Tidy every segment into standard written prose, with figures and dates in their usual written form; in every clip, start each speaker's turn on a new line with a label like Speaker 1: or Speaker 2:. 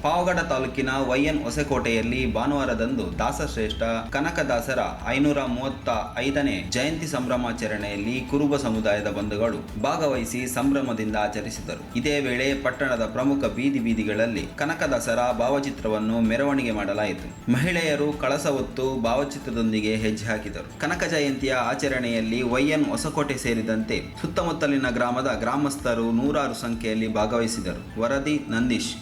Speaker 1: ಪಾವಗಡ ತಾಲೂಕಿನ ವೈಎನ್ ಹೊಸಕೋಟೆಯಲ್ಲಿ ಭಾನುವಾರದಂದು ದಾಸಶ್ರೇಷ್ಠ ಕನಕದಾಸರ 535ನೇ ಜಯಂತಿ ಸಂಭ್ರಮಾಚರಣೆಯಲ್ಲಿ ಕುರುಬ ಸಮುದಾಯದ ಬಂಧುಗಳು ಭಾಗವಹಿಸಿ ಸಂಭ್ರಮದಿಂದ ಆಚರಿಸಿದರು. ಇದೇ ವೇಳೆ ಪಟ್ಟಣದ ಪ್ರಮುಖ ಬೀದಿಗಳಲ್ಲಿ ಕನಕದಾಸರ ಭಾವಚಿತ್ರವನ್ನು ಮೆರವಣಿಗೆ ಮಾಡಲಾಯಿತು. ಮಹಿಳೆಯರು ಕಳಸ ಹೊತ್ತು ಭಾವಚಿತ್ರದೊಂದಿಗೆ ಹೆಜ್ಜೆ ಹಾಕಿದರು. ಕನಕ ಜಯಂತಿಯ ಆಚರಣೆಯಲ್ಲಿ ವೈಎನ್ ಹೊಸಕೋಟೆ ಸೇರಿದಂತೆ ಸುತ್ತಮುತ್ತಲಿನ ಗ್ರಾಮದ ಗ್ರಾಮಸ್ಥರು ನೂರಾರು ಸಂಖ್ಯೆಯಲ್ಲಿ ಭಾಗವಹಿಸಿದರು. ವರದಿ ನಂದೀಶ್.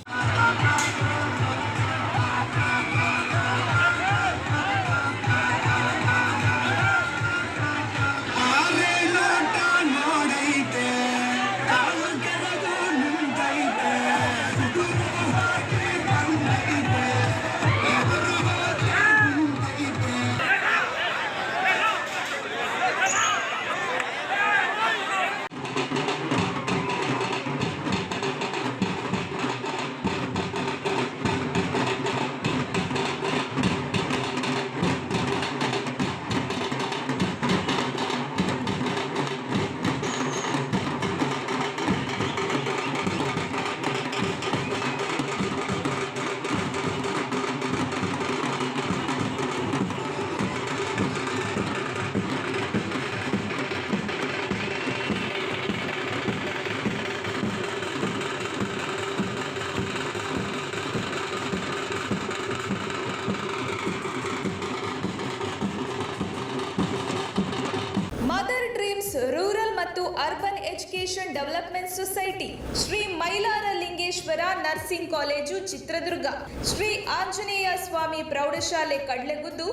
Speaker 2: ರೂರಲ್ ಮತ್ತು urban education development society, Shri Mailara Lingeshwara nursing college Chitradurga, Shri Anjaneya Swamy ಪ್ರೌಢಶಾಲೆ ಕಡ್ಲೆಗುದ್ದು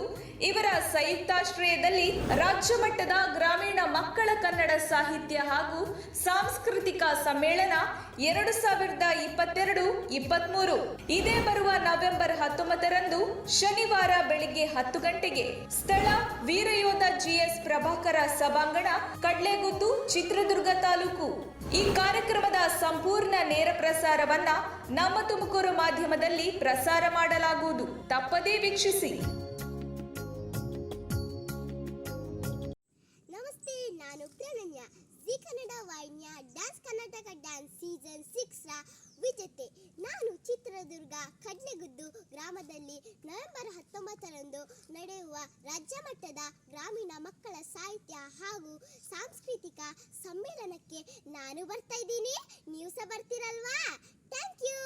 Speaker 2: ಇವರ ಸಂಯುಕ್ತಾಶ್ರಯದಲ್ಲಿ ರಾಜ್ಯ ಮಟ್ಟದ ಗ್ರಾಮೀಣ ಮಕ್ಕಳ ಕನ್ನಡ ಸಾಹಿತ್ಯ ಹಾಗೂ ಸಾಂಸ್ಕೃತಿಕ ಸಮ್ಮೇಳನ 2022-23 ಇದೇ ಬರುವ ನವೆಂಬರ್ 19ರಂದು ಶನಿವಾರ ಬೆಳಿಗ್ಗೆ 10 ಗಂಟೆಗೆ, ಸ್ಥಳ ವೀರಯೋಧ ಜಿಎಸ್ ಪ್ರಭಾಕರ ಸಭಾಂಗಣ, ಕಡ್ಲೆಗುದ್ದು, ಚಿತ್ರದುರ್ಗ ತಾಲೂಕು. ಈ ಕಾರ್ಯಕ್ರಮದ ಸಂಪೂರ್ಣ ನೇರ ಪ್ರಸಾರವನ್ನ ನಮ್ಮ ತುಮಕೂರು ಮಾಧ್ಯಮದಲ್ಲಿ ಪ್ರಸಾರ ಮಾಡಲಾಗುವುದು. ತಪ್ಪದೇ ವೀಕ್ಷಿಸಿ.
Speaker 3: ನಮಸ್ತೆ, ನಾನು ಪ್ರಣನ್ಯ. ಜಿ ಕನ್ನಡ ವಾಹಿನಿಯ ಡ್ಯಾನ್ಸ್ ಕರ್ನಾಟಕ ಡ್ಯಾನ್ಸ್ ಸೀಸನ್ 6ರ ವಿಜೇತೆ. ನಾನು ಚಿತ್ರದುರ್ಗ ಕಡ್ಲೆಗುದ್ದು ಗ್ರಾಮದಲ್ಲಿ ನವೆಂಬರ್ 19ರಂದು ನಡೆಯುವ ರಾಜ್ಯ ಮಟ್ಟದ ಗ್ರಾಮೀಣ ಮಕ್ಕಳ ಸಾಹಿತ್ಯ ಹಾಗೂ ಸಾಂಸ್ಕೃತಿಕ ಸಮ್ಮೇಳನಕ್ಕೆ ನಾನು ಬರ್ತಾ ಇದ್ದೀನಿ. ನೀವು ಸಹ ಬರ್ತೀರಲ್ವಾ? Thank you.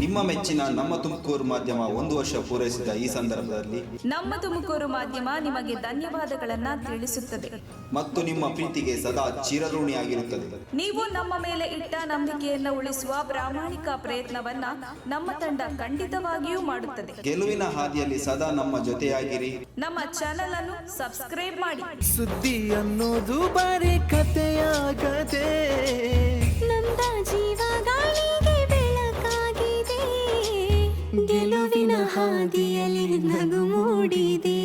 Speaker 1: ನಿಮ್ಮ ಮೆಚ್ಚಿನ ನಮ್ಮ ತುಮಕೂರು ಮಾಧ್ಯಮ 1 ವರ್ಷ ಪೂರೈಸಿದ ಈ ಸಂದರ್ಭದಲ್ಲಿ
Speaker 2: ನಮ್ಮ ತುಮಕೂರು ಮಾಧ್ಯಮ ನಿಮಗೆ ಧನ್ಯವಾದಗಳನ್ನ ತಿಳಿಸುತ್ತದೆ
Speaker 1: ಮತ್ತು ನಿಮ್ಮ ಪ್ರೀತಿಗೆ ಸದಾ ಚಿರಋಣಿಯಾಗಿರುತ್ತದೆ.
Speaker 2: ನೀವು ನಮ್ಮ ಮೇಲೆ ಇಟ್ಟ ನಂಬಿಕೆಯನ್ನು ಉಳಿಸುವ ಪ್ರಾಮಾಣಿಕ ಪ್ರಯತ್ನವನ್ನ ನಮ್ಮ ತಂಡ ಖಂಡಿತವಾಗಿಯೂ ಮಾಡುತ್ತದೆ.
Speaker 1: ಗೆಲುವಿನ ಹಾದಿಯಲ್ಲಿ ಸದಾ ನಮ್ಮ ಜೊತೆಯಾಗಿರಿ.
Speaker 2: ನಮ್ಮ ಚಾನೆಲ್ ಅನ್ನು ಸಬ್ಸ್ಕ್ರೈಬ್ ಮಾಡಿ.
Speaker 4: ಸುದ್ದಿ ಅನ್ನೋದು ಬರೀ ಕಥೆಯಾಗದೆ
Speaker 3: ನಂದ ಜೀವ ಗಾಳಿಗೆ ಬೆಳಕಾಗಿದೆ, ಗೆಲುವಿನ ಹಾದಿಯಲ್ಲಿ ನಗು ಮೂಡಿದೆ.